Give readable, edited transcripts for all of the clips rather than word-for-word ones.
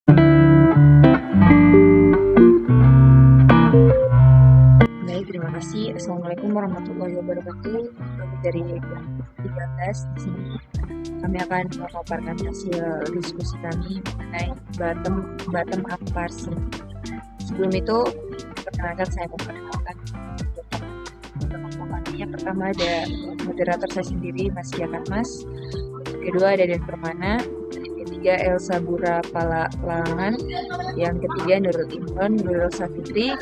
Baik, terima kasih. Assalamualaikum warahmatullahi wabarakatuh. Kami dari kelompok 13 di sini kami akan memaparkan hasil diskusi kami mengenai bottom up parsing. Sebelum itu, perkenalkan saya memperkenalkan kelompok kami. Yang pertama ada moderator saya sendiri, Mas Yakan Mas. Yang kedua ada Den Permana. Yang ketiga Elsa Bura Palalangan. Yang ketiga Nurul Imron, Nurul Safitri,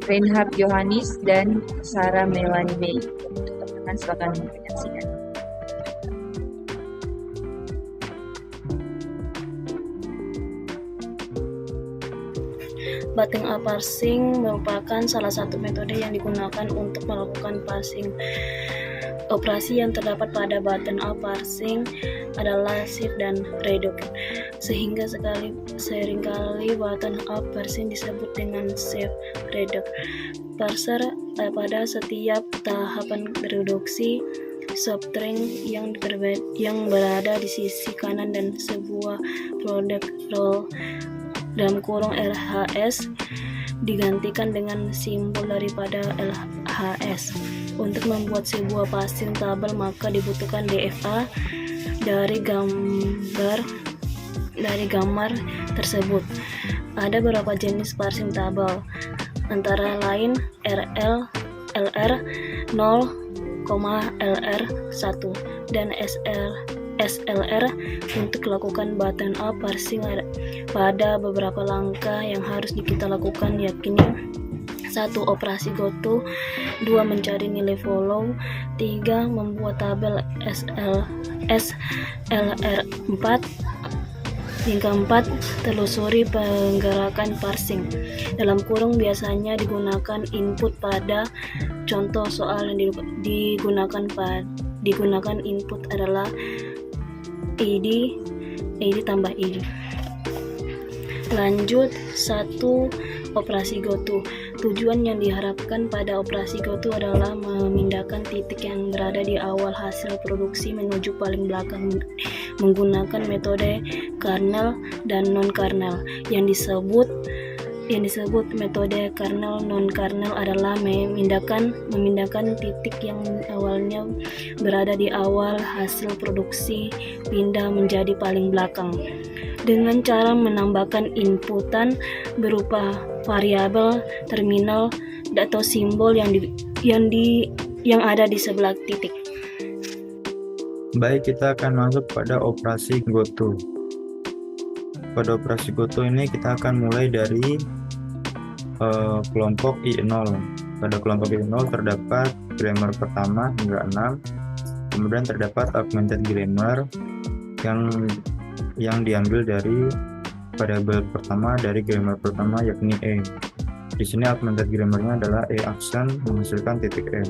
Reinhard Yohanis, dan Sarah Melanie May. Untuk teman-teman silakan menyaksikan. Bottom up parsing merupakan salah satu metode yang digunakan untuk melakukan parsing. Operasi yang terdapat pada bottom up parsing adalah shift dan reduce, sehingga seringkali bottom up parsing disebut dengan shift reduce parser. Pada setiap tahapan reduksi, substring yang berada di sisi kanan dan sebuah produk roll dalam kurung LHS digantikan dengan simbol daripada LHS. Untuk membuat sebuah parsing tabel maka dibutuhkan DFA dari gambar tersebut. Ada beberapa jenis parsing tabel, antara lain RL, LR 0, LR 1 dan SLR. Untuk lakukan bottom up parsing pada beberapa langkah yang harus kita lakukan, yakni 1. Operasi goto, 2. Mencari nilai follow, 3. Membuat tabel SLR 4, hingga 4. Telusuri penggerakan parsing dalam kurung. Biasanya digunakan input pada contoh soal yang digunakan input adalah ID tambah ID. Lanjut 1. Operasi goto. Tujuan yang diharapkan pada operasi goto adalah memindahkan titik yang berada di awal hasil produksi menuju paling belakang menggunakan metode kernel dan non-kernel. Yang disebut metode kernel non-kernel adalah memindahkan titik yang awalnya berada di awal hasil produksi pindah menjadi paling belakang dengan cara menambahkan inputan berupa variabel, terminal, atau simbol yang ada di sebelah titik. Baik, kita akan masuk pada operasi goto. Pada operasi goto ini kita akan mulai dari kelompok I0. Pada kelompok I0 terdapat grammar pertama hingga 6. Kemudian terdapat augmented grammar yang diambil dari variabel pertama dari grammar pertama, yakni E. Di sini augmented grammarnya adalah E accent menghasilkan titik E.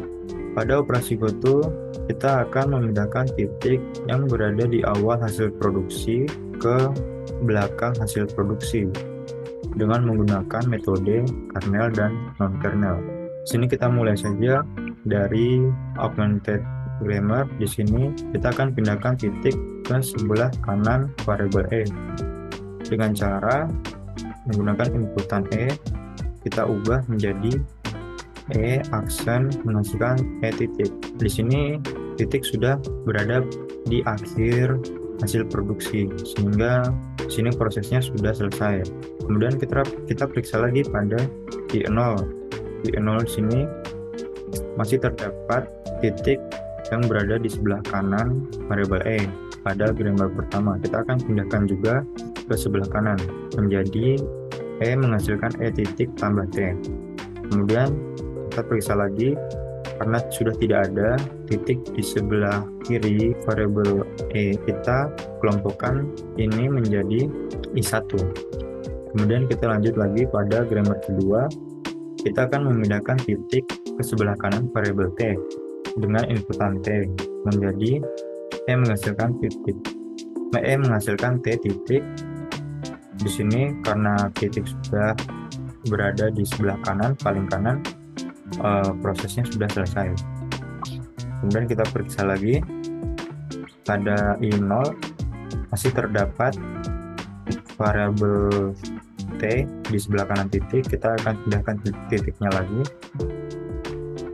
Pada operasi goto, kita akan memindahkan titik yang berada di awal hasil produksi ke belakang hasil produksi dengan menggunakan metode kernel dan non-kernel. Di sini kita mulai saja dari augmented grammar. Di sini kita akan pindahkan titik ke sebelah kanan variabel E dengan cara menggunakan inputan E, kita ubah menjadi E aksen menghasilkan E titik. Di sini titik sudah berada di akhir hasil produksi, sehingga di sini prosesnya sudah selesai. Kemudian kita periksa lagi pada I0. I0 di sini masih terdapat titik yang berada di sebelah kanan variabel E pada grammar pertama. Kita akan pindahkan juga ke sebelah kanan menjadi E menghasilkan E titik tambah T. Kemudian kita periksa lagi, karena sudah tidak ada titik di sebelah kiri variabel E, kita kelompokkan ini menjadi I1. Kemudian kita lanjut lagi pada grammar kedua, kita akan memindahkan titik ke sebelah kanan variabel T dengan inputan T menjadi E menghasilkan T titik. Di sini karena titik sudah berada di sebelah kanan, paling kanan, prosesnya sudah selesai. Kemudian kita periksa lagi pada I0 masih terdapat variabel T di sebelah kanan titik, kita akan pindahkan titiknya lagi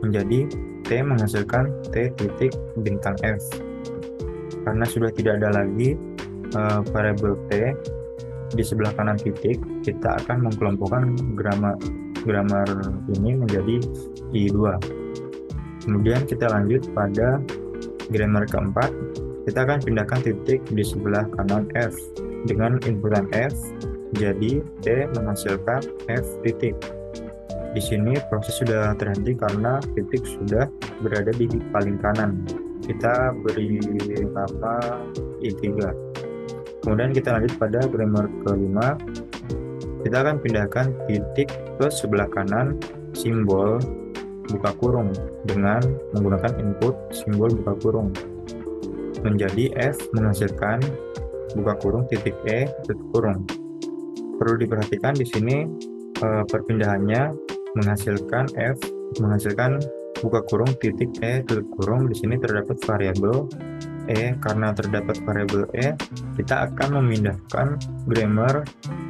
menjadi T menghasilkan T titik bintang F. Karena sudah tidak ada lagi variabel T di sebelah kanan titik, kita akan mengkelompokkan grammar ini menjadi I2. Kemudian kita lanjut pada grammar keempat, kita akan pindahkan titik di sebelah kanan F dengan inputan F, jadi T menghasilkan F titik. Di sini proses sudah terhenti karena titik sudah berada di paling kanan. Kita beri nama I3. Kemudian kita lanjut pada grammar kelima, kita akan pindahkan titik ke sebelah kanan simbol buka kurung dengan menggunakan input simbol buka kurung, menjadi F menghasilkan buka kurung titik E tutup kurung. Perlu diperhatikan di sini perpindahannya menghasilkan F menghasilkan buka kurung titik E tutup kurung. Di sini terdapat variabel E. Karena terdapat variabel E, kita akan memindahkan grammar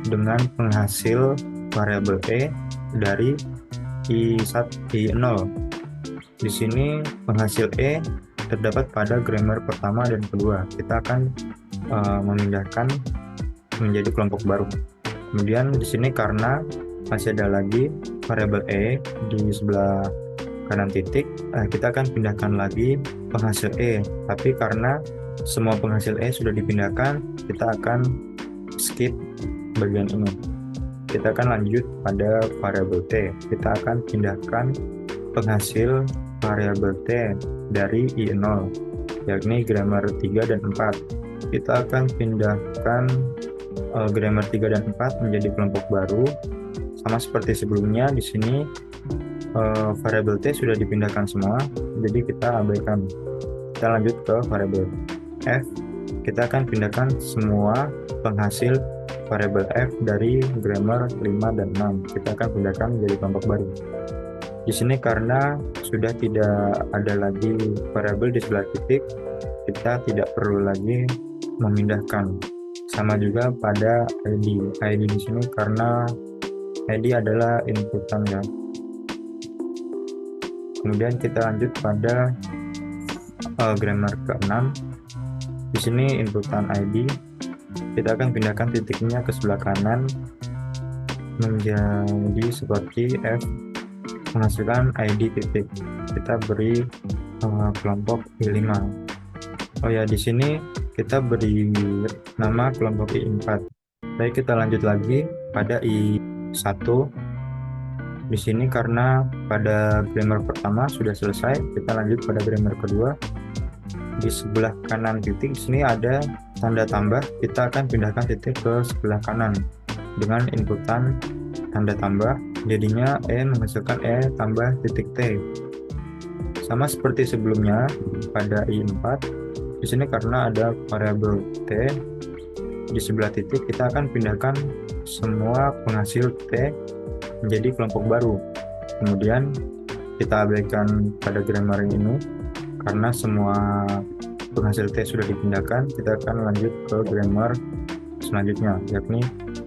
dengan penghasil variabel E dari I0. Di sini penghasil E terdapat pada grammar pertama dan kedua. Kita akan memindahkan menjadi kelompok baru. Kemudian di sini karena masih ada lagi variabel E di sebelah kanan titik, kita akan pindahkan lagi penghasil E. Tapi karena semua penghasil E sudah dipindahkan, kita akan skip bagian ini. Kita akan lanjut pada variabel T. Kita akan pindahkan penghasil variabel T dari I0, yakni grammar 3 dan 4. Kita akan pindahkan grammar 3 dan 4 menjadi kelompok baru. Sama seperti sebelumnya, di sini variabel T sudah dipindahkan semua, jadi kita abaikan. Kita lanjut ke variabel F. Kita akan pindahkan semua penghasil variabel F dari grammar 5 dan 6. Kita akan pindahkan menjadi kelompok baru. Di sini karena sudah tidak ada lagi variabel di sebelah titik, kita tidak perlu lagi memindahkan. Sama juga pada ID. ID di sini karena ID adalah inputan ya. Kemudian kita lanjut pada grammar ke-6. Di sini inputan ID, kita akan pindahkan titiknya ke sebelah kanan menjadi seperti F menghasilkan ID titik. Kita beri kelompok I5. Oh ya, di sini kita beri nama kelompok I4. Baik, kita lanjut lagi pada I1. Di sini karena pada grammar pertama sudah selesai, kita lanjut pada grammar kedua. Di sebelah kanan titik di sini ada tanda tambah, kita akan pindahkan titik ke sebelah kanan dengan inputan tanda tambah, jadinya E menghasilkan E tambah titik T. Sama seperti sebelumnya pada I4, di sini karena ada variabel T di sebelah titik, kita akan pindahkan semua penghasil T menjadi kelompok baru. Kemudian kita abaikan pada grammar ini karena semua penghasil T sudah dipindahkan. Kita akan lanjut ke grammar selanjutnya, yakni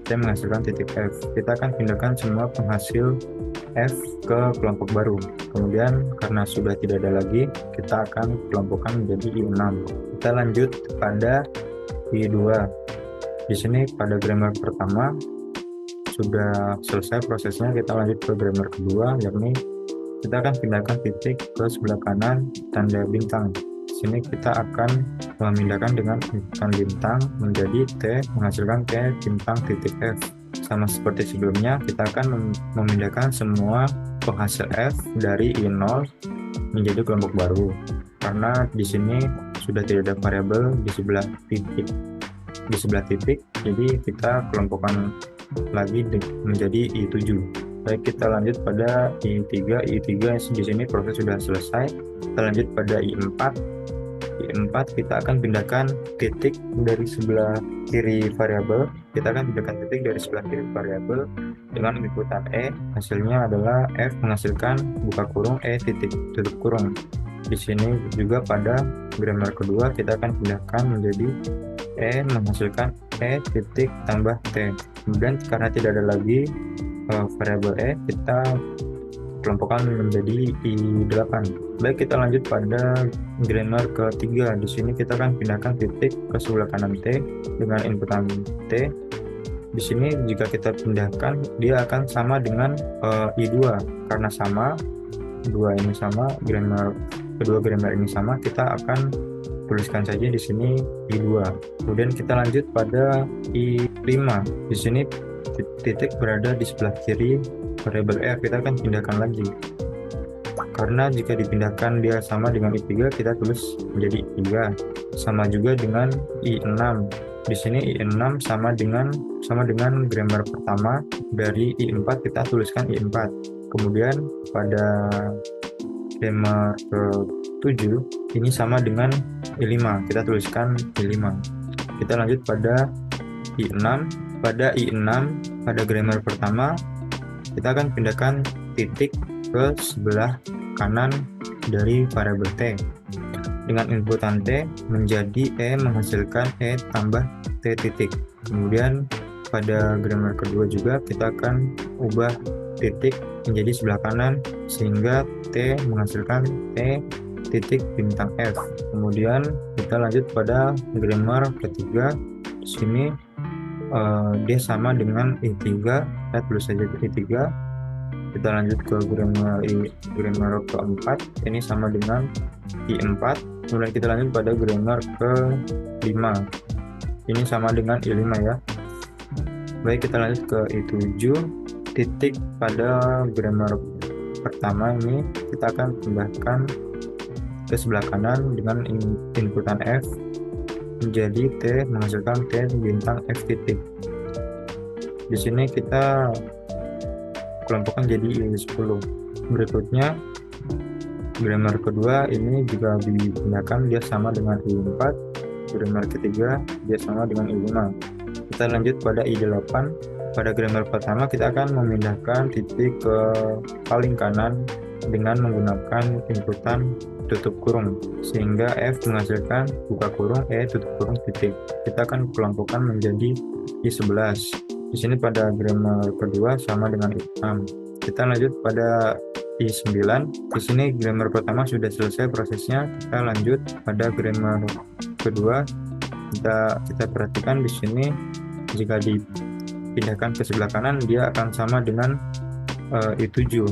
T menghasilkan titik F. Kita akan pindahkan semua penghasil F ke kelompok baru. Kemudian karena sudah tidak ada lagi, kita akan kelompokkan menjadi I6. Kita lanjut pada I2. Di sini pada grammar pertama sudah selesai prosesnya, kita lanjut ke grammar kedua, yakni kita akan pindahkan titik ke sebelah kanan tanda bintang. Di sini kita akan memindahkan dengan inputan bintang menjadi T menghasilkan T bintang titik F. Sama seperti sebelumnya, kita akan memindahkan semua penghasil F dari I0 menjadi kelompok baru. Karena di sini sudah tidak ada variabel di sebelah titik, jadi kita kelompokkan lagi menjadi I7. Baik, kita lanjut pada I3. I3 di sini proses sudah selesai. Kita lanjut pada I4. I4 kita akan pindahkan titik dari sebelah kiri variabel. Kita akan pindahkan titik dari sebelah kiri variabel dengan inputan E. Hasilnya adalah F menghasilkan buka kurung E titik tutup kurung. Di sini juga pada grammar kedua kita akan pindahkan menjadi E menghasilkan E titik tambah T. Kemudian karena tidak ada lagi variabel E, kita kelompokkan menjadi I8. Baik, kita lanjut pada grammar ketiga. Di sini kita akan pindahkan titik ke sebelah kanan T dengan inputan T. Di sini jika kita pindahkan, dia akan sama dengan I2. Karena sama, dua ini sama, kedua grammar ini sama, kita akan tuliskan saja di sini I2. Kemudian kita lanjut pada I5. Di sini titik berada di sebelah kiri variabel F, kita akan pindahkan lagi. Karena jika dipindahkan dia sama dengan I3, kita tulis menjadi I3. Sama juga dengan I6. Di sini I6 sama dengan grammar pertama dari I4, kita tuliskan I4. Kemudian pada grammar ke-7 ini sama dengan I5, kita tuliskan I5. Kita lanjut pada I6. Pada I6 pada grammar pertama kita akan pindahkan titik ke sebelah kanan dari variabel T. Dengan inputan T menjadi E menghasilkan E tambah T titik. Kemudian pada grammar kedua juga kita akan ubah titik menjadi sebelah kanan sehingga T menghasilkan T titik bintang F. Kemudian kita lanjut pada grammar ketiga. Di sini dia sama dengan I3, kita tulis saja I3. Kita lanjut ke grammar keempat, ini sama dengan I4. Kemudian kita lanjut pada grammar ke-5, ini sama dengan I5 ya. Baik, kita lanjut ke I7. Titik pada grammar pertama ini kita akan pindahkan ke sebelah kanan dengan inputan F menjadi T menghasilkan T bintang F titik. Di sini kita kelompokkan jadi I10. Berikutnya grammar kedua ini juga dipindahkan, dia sama dengan I4. Grammar ketiga dia sama dengan I5. Kita lanjut pada I8. Pada grammar pertama kita akan memindahkan titik ke paling kanan dengan menggunakan inputan tutup kurung sehingga F menghasilkan buka kurung E tutup kurung titik. Kita akan kelompokkan menjadi I11. Di sini pada grammar kedua sama dengan I6. Kita lanjut pada I9. Di sini grammar pertama sudah selesai prosesnya. Kita lanjut pada grammar kedua. Kita perhatikan di sini jika dipindahkan ke sebelah kanan dia akan sama dengan I7.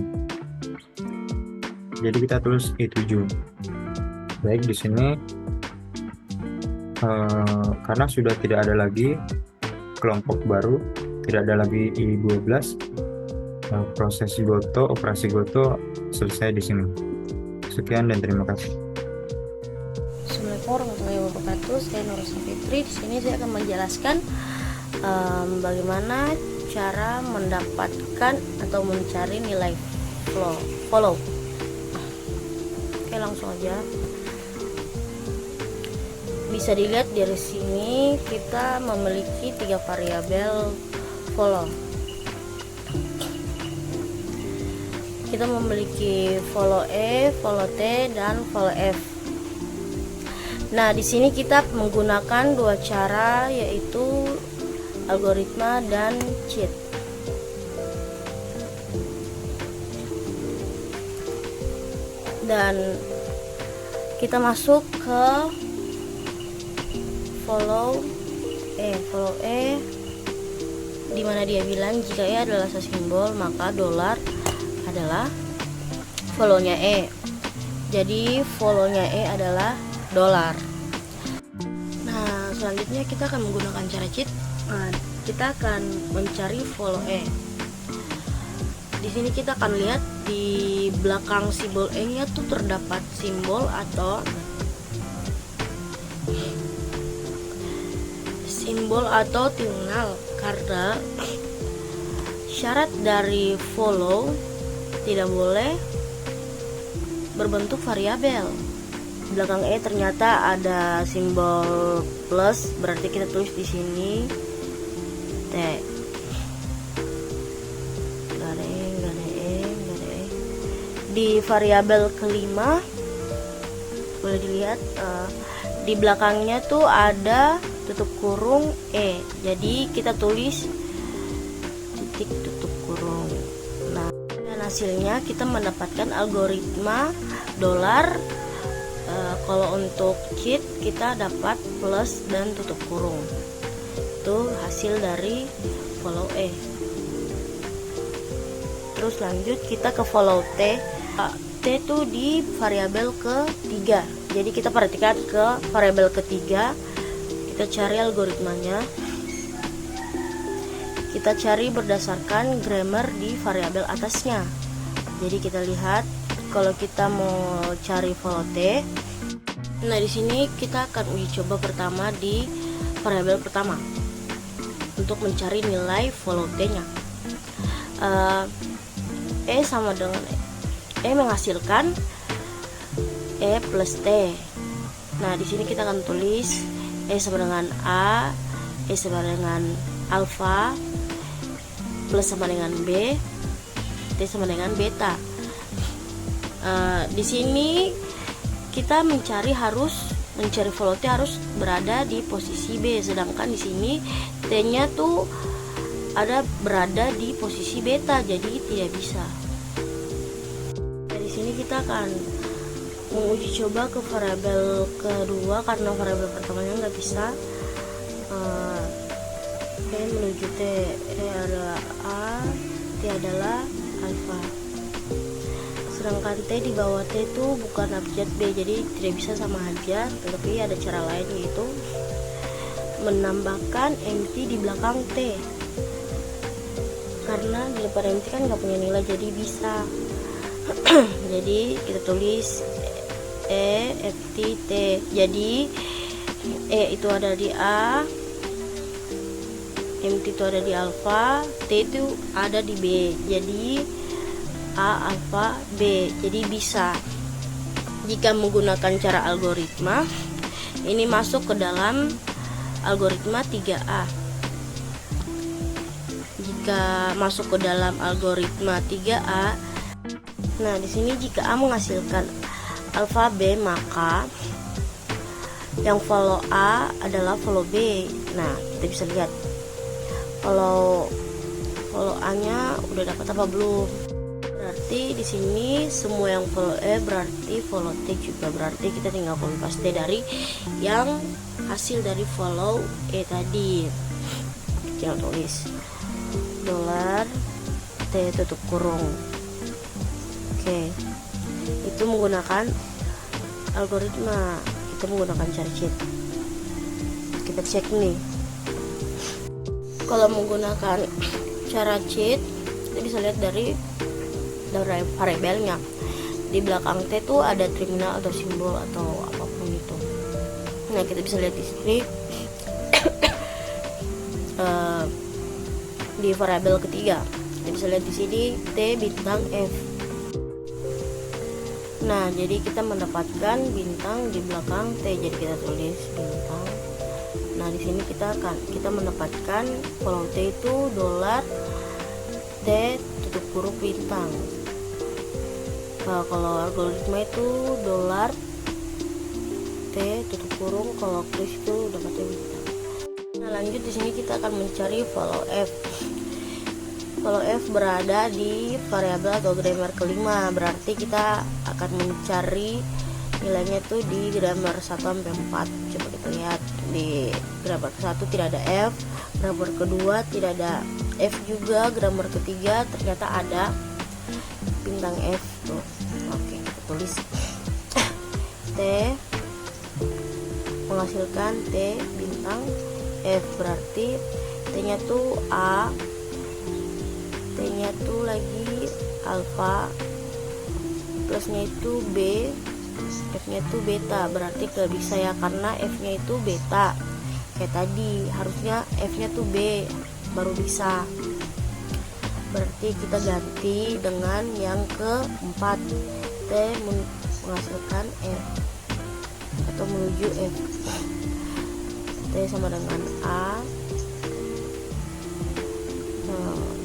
Jadi kita tulis I7. Baik, di sini karena sudah tidak ada lagi kelompok baru, tidak ada lagi I12, operasi goto selesai di sini. Sekian dan terima kasih. Assalamualaikum warahmatullahi wabarakatuh. Saya Nurul Fitri. Di sini saya akan menjelaskan bagaimana cara mendapatkan atau mencari nilai follow. Oke, langsung aja. Bisa dilihat dari sini kita memiliki 3 variabel follow. Kita memiliki follow E, follow T, dan follow F. Nah, di sini kita menggunakan 2 cara, yaitu algoritma dan cheat. Dan kita masuk ke follow E di mana dia bilang jika E adalah simbol maka dolar adalah follow-nya E. Jadi follow-nya E adalah dolar. Nah, selanjutnya kita akan menggunakan cara cheat. Kita akan mencari follow E. Di sini kita akan lihat di belakang simbol E-nya tuh terdapat simbol atau terminal, karena syarat dari follow tidak boleh berbentuk variabel. Di belakang E ternyata ada simbol plus, berarti kita tulis di sini T. Di variabel kelima boleh dilihat di belakangnya tuh ada tutup kurung E. Jadi kita tulis titik tutup kurung. Nah, dan hasilnya kita mendapatkan algoritma dolar. Kalau untuk cheat kita dapat plus dan tutup kurung. Itu hasil dari follow E. Terus lanjut kita ke follow T. T itu di variabel ketiga. Jadi kita perhatikan ke variabel ketiga. Kita cari algoritmanya. Kita cari berdasarkan grammar di variabel atasnya. Jadi kita lihat kalau kita mau cari follow T. Nah, di sini kita akan uji coba pertama di variabel pertama untuk mencari nilai follow T-nya. E sama dengan E menghasilkan E plus T. Nah, di sini kita akan tulis E sama dengan A, E sama dengan alfa, plus sama dengan B, T sama dengan beta. Di sini kita mencari follow T harus berada di posisi B, sedangkan di sini T-nya tuh berada di posisi beta, jadi tidak bisa. Nah, di sini kita akan menguji coba ke variabel kedua karena variabel pertamanya nggak bisa. E menuju T, E adalah A, T adalah alfa. Sedangkan T di bawah T itu bukan abjad B, jadi tidak bisa sama aja, tetapi ada cara lain, yaitu menambahkan empty di belakang T, karena di depan empty kan nggak punya nilai, jadi bisa. Jadi kita tulis E empty T. Jadi E itu ada di A, empty itu ada di alfa, T itu ada di B, jadi A alfa B. Jadi bisa jika menggunakan cara algoritma ini masuk ke dalam algoritma 3A. Jika masuk ke dalam algoritma 3A, nah di sini jika A menghasilkan alfa B, maka yang follow A adalah follow B. Nah, kita bisa lihat follow A-nya udah dapat apa belum. Berarti di sini semua yang follow E berarti follow T juga. Berarti kita tinggal copy paste dari yang hasil dari follow E tadi. Kita tulis dolar T tutup kurung. Oke. Itu menggunakan algoritma. Kita menggunakan cara cheat. Kita cek nih. Kalau menggunakan cara cheat, kita bisa lihat dari variabelnya. Di belakang T tuh ada terminal atau simbol atau apapun itu. Nah, kita bisa lihat di sini di variabel ketiga. Kita bisa lihat di sini T bintang F. Nah, jadi kita mendapatkan bintang di belakang T. Jadi kita tulis bintang. Nah, di sini kita mendapatkan follow T itu dolar T tutup kurung bintang. Nah, kalau algoritma itu dolar T tutup kurung, kalau kris itu dapatnya bintang. Nah, lanjut di sini kita akan mencari follow F. Follow F berada di variabel atau grammar kelima, berarti kita akan mencari nilainya tuh di grammar 1 sampai 4. Coba kita lihat di grammar ke-1 tidak ada F, grammar kedua tidak ada F juga, grammar ketiga ternyata ada bintang F tuh. Oke, kita tulis T menghasilkan T bintang F, berarti T-nya tuh A, T-nya tuh lagi alfa, plusnya itu B, F-nya itu beta. Berarti gak bisa ya, karena F-nya itu beta. Kayak tadi harusnya F-nya tuh B baru bisa. Berarti kita ganti dengan yang keempat, T menghasilkan F atau menuju F. T sama dengan A,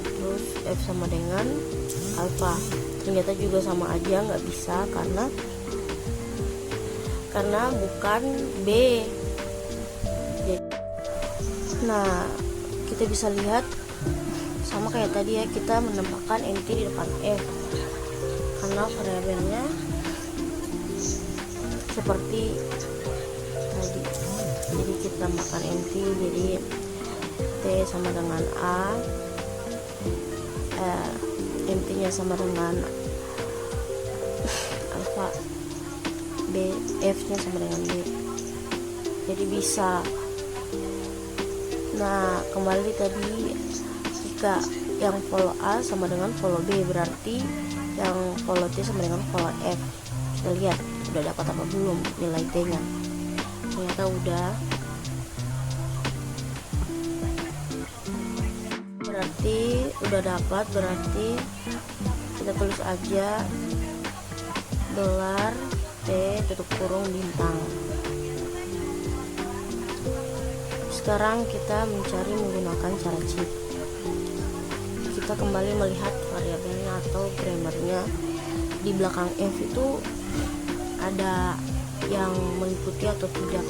terus F sama dengan alfa. Ternyata juga sama aja, nggak bisa karena bukan B. Nah, kita bisa lihat sama kayak tadi ya, kita menambahkan nt di depan f karena variabelnya seperti tadi. Jadi kita tambahkan nt, jadi t sama dengan a, nt nya sama dengan alfa, b, f nya sama dengan b, jadi bisa. Nah, kembali tadi, jika yang follow A sama dengan follow B, berarti yang follow T sama dengan follow F. Kita lihat udah dapat apa belum nilai T nya. Ternyata udah. Berarti udah dapat, berarti kita tulis aja dolar T tutup kurung bintang. Sekarang kita mencari menggunakan cara cheat. Kita kembali melihat variabelnya atau grammarnya. Di belakang f itu ada yang mengikuti atau tidak.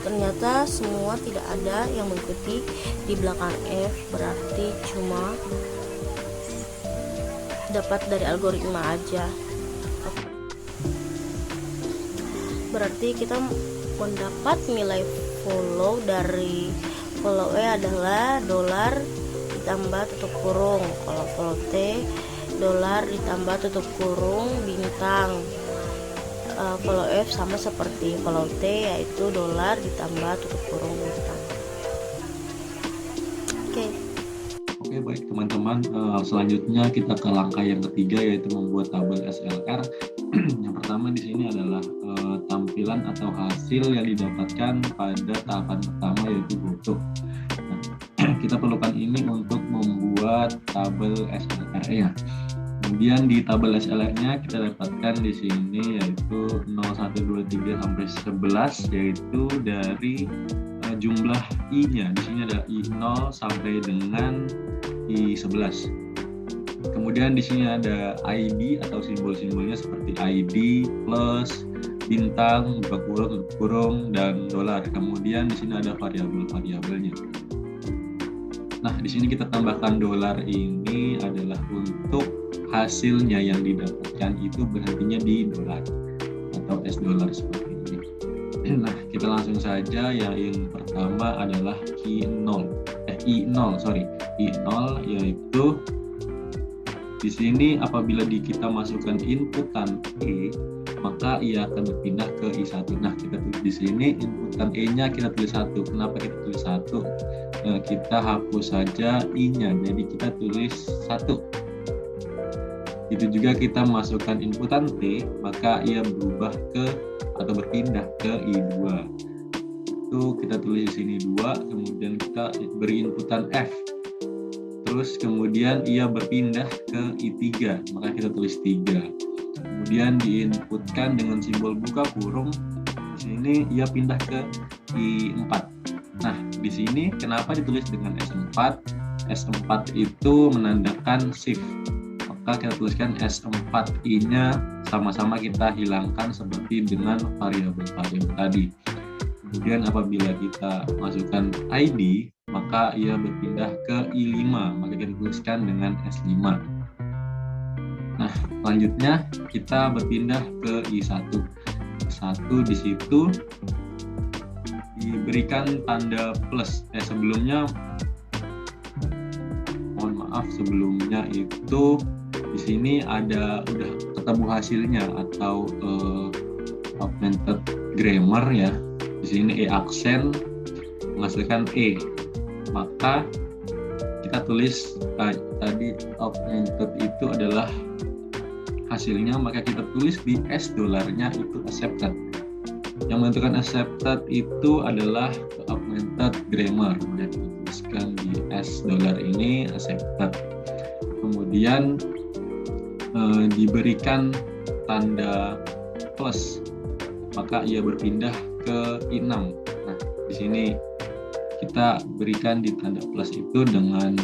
Ternyata semua tidak ada yang mengikuti di belakang f, berarti cuma dapat dari algoritma aja. Berarti kita mendapat nilai follow dari follow E adalah dolar ditambah tutup kurung. Kalau follow T, dolar ditambah tutup kurung bintang. Follow F sama seperti follow T, yaitu dolar ditambah tutup kurung bintang. Oke, baik teman-teman, selanjutnya kita ke langkah yang ketiga, yaitu membuat tabel SLR. Yang pertama di sini adalah tampilan atau hasil yang didapatkan pada tahapan pertama, yaitu foto. Nah, kita perlukan ini untuk membuat tabel SLR ya. Kemudian di tabel SLR-nya kita dapatkan di sini yaitu 0, 1, 2, 3 sampai 11, yaitu dari jumlah i-nya. Di sini ada i0 sampai dengan i11. Kemudian di sini ada ID atau simbol-simbolnya seperti ID, plus, bintang, buka kurung, tutup kurung, dan dolar. Kemudian di sini ada variabel-variabelnya. Nah, di sini kita tambahkan dolar ini adalah untuk hasilnya yang didapatkan itu berhentinya di dolar atau S dolar seperti ini. Nah, kita langsung saja. Yang pertama adalah I0, yaitu di sini apabila kita masukkan inputan E, maka ia akan berpindah ke I1. Nah, kita tulis di sini inputan E-nya kita tulis 1. Kenapa kita tulis 1? Kita hapus saja I-nya, jadi kita tulis 1. Itu juga kita masukkan inputan T, maka ia berubah ke atau berpindah ke I2. Itu kita tulis di sini 2, kemudian kita beri inputan F. Terus kemudian ia berpindah ke I3, maka kita tulis 3. Kemudian diinputkan dengan simbol buka kurung. Di sini ia pindah ke I4. Nah, di sini kenapa ditulis dengan S4? S4 itu menandakan shift. Maka kita tuliskan S4 I-nya sama-sama kita hilangkan seperti dengan variabel-variabel tadi. Kemudian apabila kita masukkan ID, maka ia berpindah ke I5, maka kita tuliskan dengan S5. Nah, selanjutnya kita berpindah ke I1. I1 di situ diberikan tanda plus. Sebelumnya itu di sini ada udah ketemu hasilnya atau augmented grammar ya. Di sini E aksen menghasilkan E. Maka kita tulis tadi augmented itu adalah hasilnya, maka kita tulis di S dolarnya itu accepted. Yang menentukan accepted itu adalah augmented grammar. Kemudian kita tuliskan di S dolar ini accepted. Kemudian diberikan tanda plus, maka ia berpindah ke I6. Nah, di sini kita berikan di tanda plus itu dengan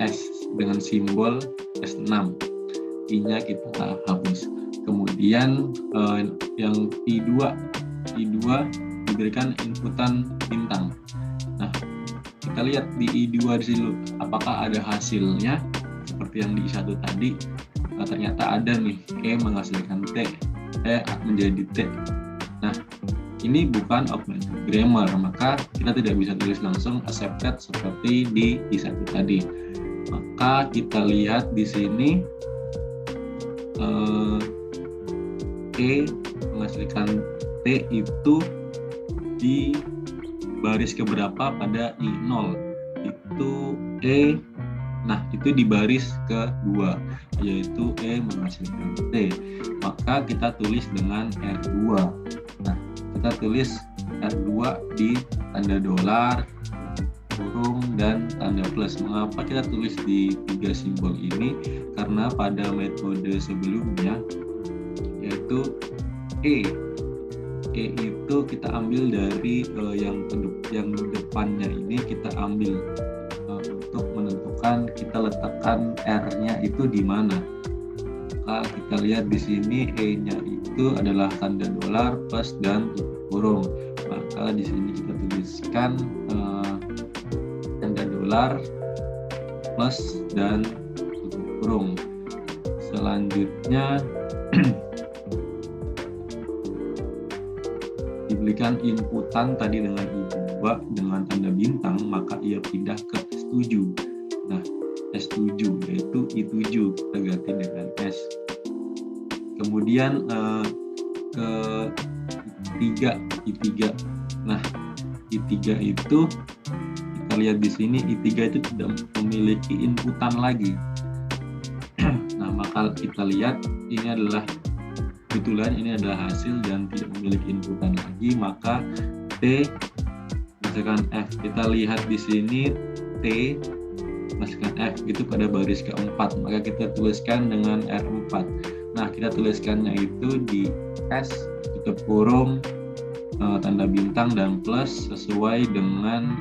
S dengan simbol S6. I-nya kita hapus. Kemudian yang I2 diberikan inputan bintang. Nah, kita lihat di I2 di sini apakah ada hasilnya seperti yang di I1 tadi. Ternyata ada nih, E menghasilkan T, E menjadi T. Nah, ini bukan augmented grammar, maka kita tidak bisa tulis langsung accepted seperti di I1 tadi. Maka kita lihat di sini E menghasilkan T itu di baris keberapa pada I0 itu E. Nah, itu di baris kedua, yaitu E menghasilkan T. Maka kita tulis dengan R2. Nah, kita tulis R2 di tanda dolar, kurung, dan tanda plus. Mengapa kita tulis di 3 simbol ini? Karena pada metode sebelumnya, yaitu E itu kita ambil dari yang depannya ini kita ambil untuk menentukan kita letakkan R-nya itu di mana. Maka kita lihat di sini E-nya itu adalah tanda dolar, plus, dan tutup kurung. Maka di sini kita tuliskan tanda dolar, plus, dan tutup kurung. Selanjutnya diberikan inputan tadi dengan I2 dengan tanda bintang, maka ia pindah ke S7. Nah, S7 yaitu I7 kita ganti dengan S. Kemudian ke I3. Nah, I3 itu kita lihat di sini I3 itu tidak memiliki inputan lagi. Nah, maka kita lihat ini adalah kebetulan ini adalah hasil dan tidak memiliki inputan lagi, maka T masukkan F. Kita lihat di sini T masukkan F itu pada baris keempat, maka kita tuliskan dengan R4. Nah, kita tuliskannya itu di S tutup kurung tanda bintang dan plus sesuai dengan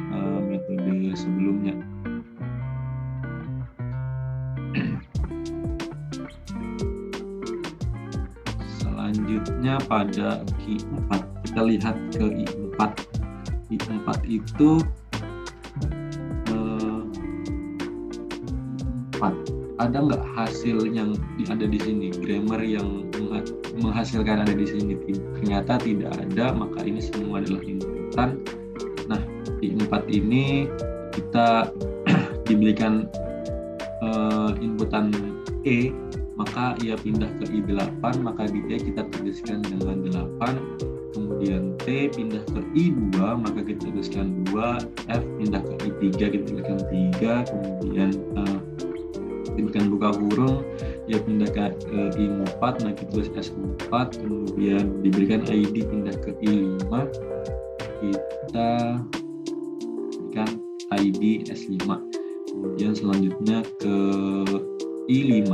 metode sebelumnya. Selanjutnya pada Q4 kita lihat ke I4. I4 itu 4. Ada nggak hasil yang ada di sini? Grammar yang menghasilkan ada di sini? Ternyata tidak ada, maka ini semua adalah inputan. Nah, I4 ini kita diberikan inputan E, maka ia pindah ke I8, maka di E kita tuliskan dengan 8, kemudian T pindah ke I2, maka kita tuliskan 2, F pindah ke I3, kita tuliskan 3, kemudian diberikan buka kurung, ia pindah ke I4, nah kita tulis S4, kemudian diberikan ID pindah ke I5, kita berikan ID S5, kemudian selanjutnya ke I5.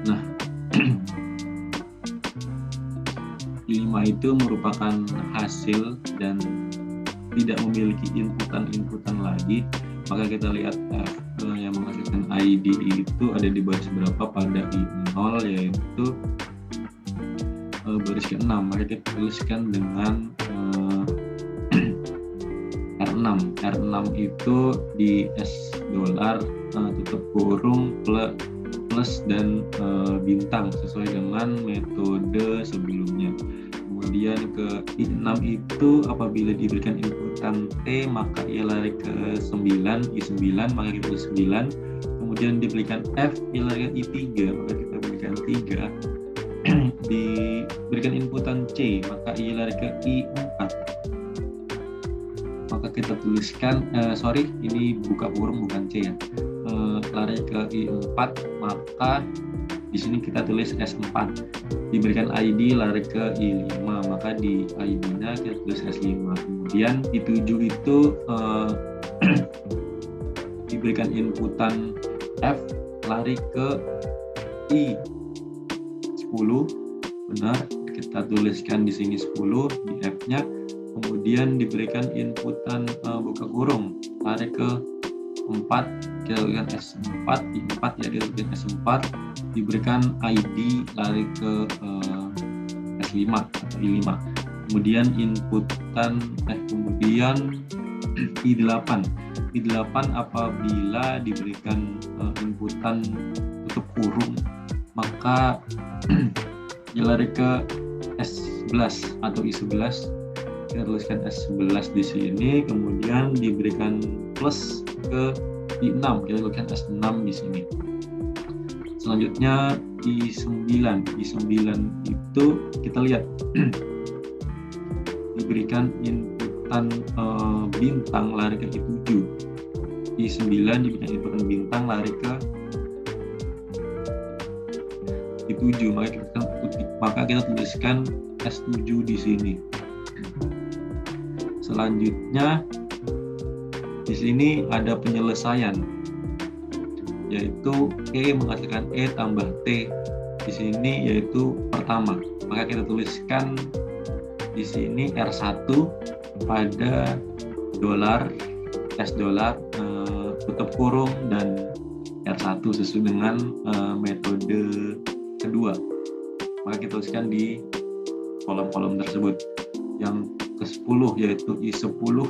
Nah, I5 itu merupakan hasil dan tidak memiliki inputan lagi, maka kita lihat yang menghasilkan ID itu ada di baris berapa pada I0, yaitu baris ke-6, maka kita tuliskan dengan R6. R6 itu di S dolar tutup kurung plus dan bintang sesuai dengan metode sebelumnya. Kemudian ke I6 itu apabila diberikan inputan T, maka ia lari ke 9, I9, maka kita tulis 9. Kemudian diberikan F, ia lari ke I3, maka kita berikan 3. Diberikan inputan C, maka ia lari ke I4. Maka kita tuliskan, ini buka kurung bukan C ya, lari ke I4, maka di sini kita tulis S4. Diberikan ID lari ke I5, maka di ID-nya kita tulis S5. Kemudian I7 itu diberikan inputan F, lari ke I10, benar, kita tuliskan di sini 10 di F-nya. Kemudian diberikan inputan buka kurung, lari ke 4, kita tuliskan S4, I4 ya, kita tuliskan S4. diberikan ID lari ke S5 atau I5. Kemudian kemudian I8 apabila diberikan inputan tutup kurung, maka dia lari ke S11 atau I11. Kita tuliskan S11 di sini, kemudian diberikan plus ke I6, kita tuliskan S6 di sini. Selanjutnya I9 itu kita lihat diberikan inputan bintang lari ke I7. I9 diberikan inputan bintang lari ke I7, maka kita tuliskan S7 di sini. Selanjutnya di sini ada penyelesaian, yaitu E menghasilkan E tambah T di sini, yaitu pertama. Maka kita tuliskan di sini R1 pada dolar, S dolar, tutup kurung, dan R1 sesuai dengan metode kedua. Maka kita tuliskan di kolom-kolom tersebut. Yang ke-10 yaitu I10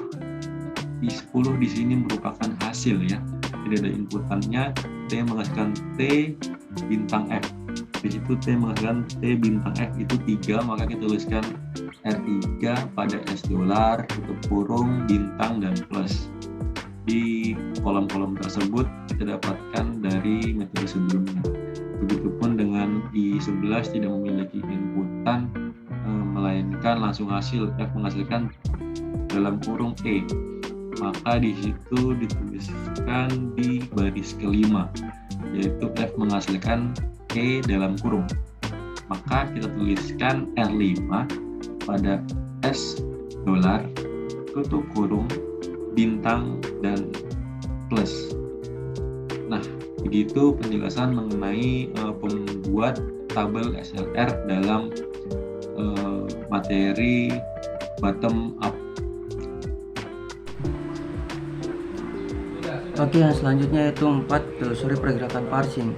di sini merupakan hasil ya, tidak ada inputannya. T menghasilkan T bintang F, di situ T menghasilkan T bintang F itu 3, maka kita tuliskan R3 pada S dolar, tutup kurung, bintang, dan plus. Di kolom-kolom tersebut kita dapatkan dari metode sebelumnya. Begitupun dengan I11 tidak memiliki inputan, melainkan langsung hasil. F menghasilkan dalam kurung E, maka di situ dituliskan di baris kelima, yaitu F menghasilkan E dalam kurung. Maka kita tuliskan R5 pada S dolar, tutup kurung, bintang, dan plus. Nah, begitu penjelasan mengenai pembuat tabel SLR dalam materi bottom up. Oke, yang selanjutnya yaitu 4 telusuri pergerakan parsing.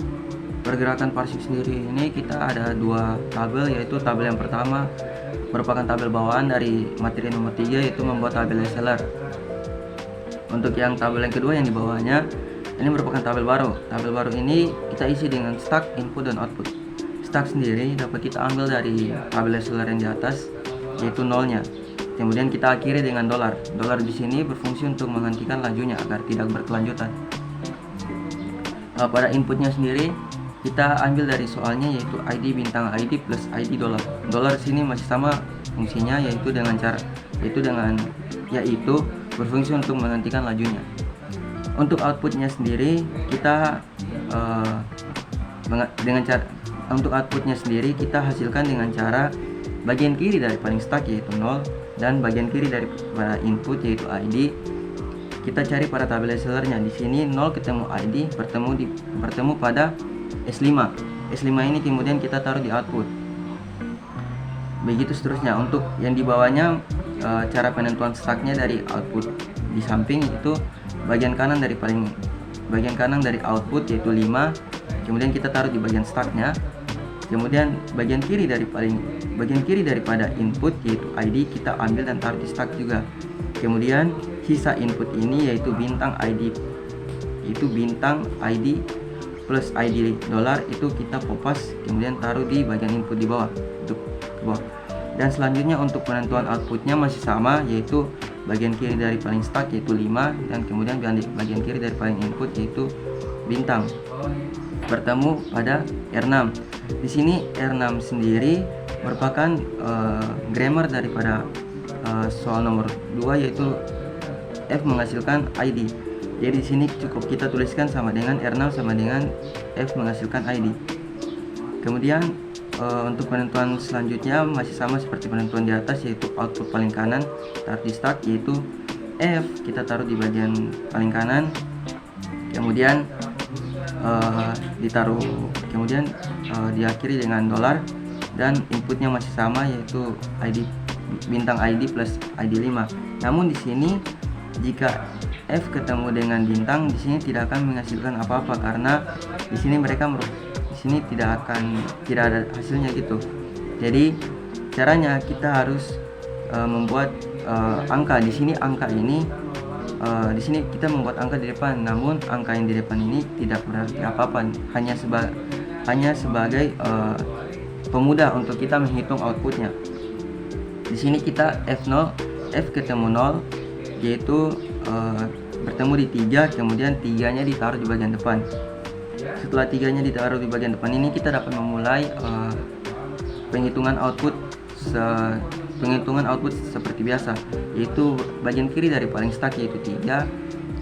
Pergerakan parsing sendiri ini kita ada 2 tabel, yaitu tabel yang pertama merupakan tabel bawaan dari materi nomor 3, yaitu membuat tabel SLR. Untuk yang tabel yang kedua yang di bawahnya, ini merupakan tabel baru. Tabel baru ini kita isi dengan stack, input, dan output. Stack sendiri dapat kita ambil dari tabel SLR yang di atas, yaitu nolnya. Kemudian kita akhiri dengan dolar. Dolar di sini berfungsi untuk menghentikan lajunya agar tidak berkelanjutan. Pada inputnya sendiri kita ambil dari soalnya, yaitu ID bintang ID plus ID dolar. Dolar di sini masih sama fungsinya, yaitu berfungsi untuk menghentikan lajunya. Untuk outputnya sendiri kita hasilkan dengan cara bagian kiri dari paling stack yaitu 0, dan bagian kiri dari input yaitu ID kita cari pada tabel SLR-nya. Di sini 0 ketemu ID bertemu pada S5. S5 ini kemudian kita taruh di output. Begitu seterusnya. Untuk yang di bawahnya, cara penentuan stacknya dari output di samping itu bagian kanan dari output yaitu 5, kemudian kita taruh di bagian stacknya. Kemudian bagian kiri daripada input yaitu ID kita ambil dan taruh di stack juga. Kemudian sisa input ini yaitu bintang ID plus ID dolar itu kita kopas kemudian taruh di bagian input di bawah, untuk ke bawah. Dan selanjutnya untuk penentuan outputnya masih sama, yaitu bagian kiri dari paling stack yaitu 5, dan kemudian bagian kiri dari paling input yaitu bintang bertemu pada R6. Di sini R6 sendiri merupakan grammar daripada soal nomor 2, yaitu F menghasilkan ID. Jadi di sini cukup kita tuliskan sama dengan R6 sama dengan F menghasilkan ID. Kemudian untuk penentuan selanjutnya masih sama seperti penentuan di atas, yaitu output paling kanan taruh di stack yaitu F kita taruh di bagian paling kanan, kemudian diakhiri dengan dolar, dan inputnya masih sama yaitu ID bintang ID plus ID 5. Namun di sini jika F ketemu dengan bintang, di sini tidak akan menghasilkan apa-apa karena di sini sini tidak ada hasilnya gitu. Jadi caranya kita harus membuat angka di sini. Angka ini di sini kita membuat angka di depan, namun angka yang di depan ini tidak berarti apa-apa, hanya sebagai pemudah untuk kita menghitung outputnya. Di sini kita F0, F ketemu 0, yaitu bertemu di 3, kemudian 3-nya ditaruh di bagian depan. Setelah 3-nya ditaruh di bagian depan ini, kita dapat memulai penghitungan output seperti biasa, yaitu bagian kiri dari paling start yaitu 3,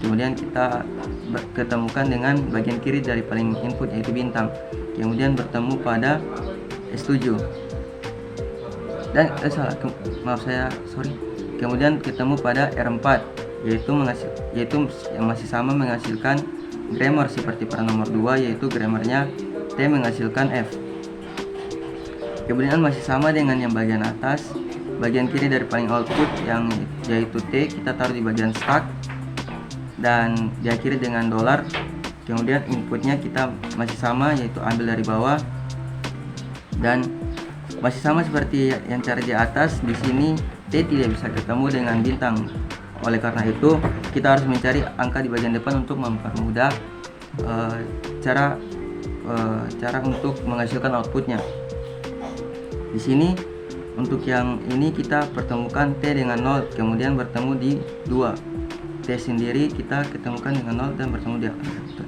kemudian kita ketemukan dengan bagian kiri dari paling input yaitu bintang, kemudian bertemu pada S7 dan kemudian ketemu pada R4, yaitu yang masih sama menghasilkan grammar seperti pada nomor 2, yaitu grammarnya T menghasilkan F. Kemudian masih sama dengan yang bagian atas, bagian kiri dari paling output yang yaitu T kita taruh di bagian start dan diakhiri dengan dolar. Kemudian inputnya kita masih sama, yaitu ambil dari bawah dan masih sama seperti yang cara di atas. Di sini T tidak bisa ketemu dengan bintang. Oleh karena itu, kita harus mencari angka di bagian depan untuk mempermudah cara untuk menghasilkan outputnya. Di sini untuk yang ini kita pertemukan T dengan 0, kemudian bertemu di 2. T sendiri kita ketemukan dengan 0 dan bertemu di akhir.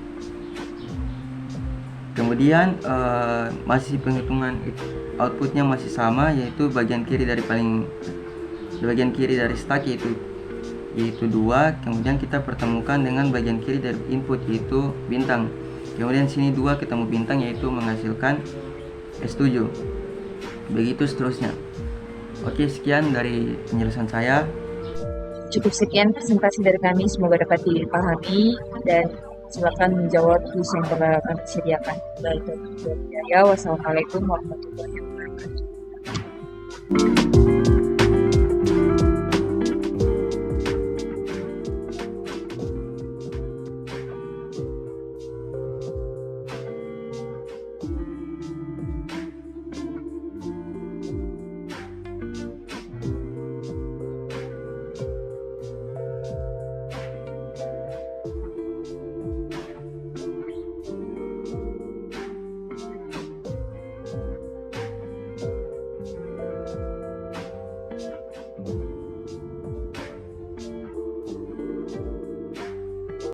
Kemudian masih penghitungan outputnya masih sama, yaitu bagian kiri dari stack yaitu 2, kemudian kita pertemukan dengan bagian kiri dari input yaitu bintang. Kemudian sini 2 ketemu bintang, yaitu menghasilkan S7. Begitu seterusnya. Oke, sekian dari penjelasan saya. Cukup sekian presentasi dari kami, semoga dapat dipahami dan silakan menjawab kuis yang telah kami sediakan. Wassalamualaikum warahmatullahi wabarakatuh.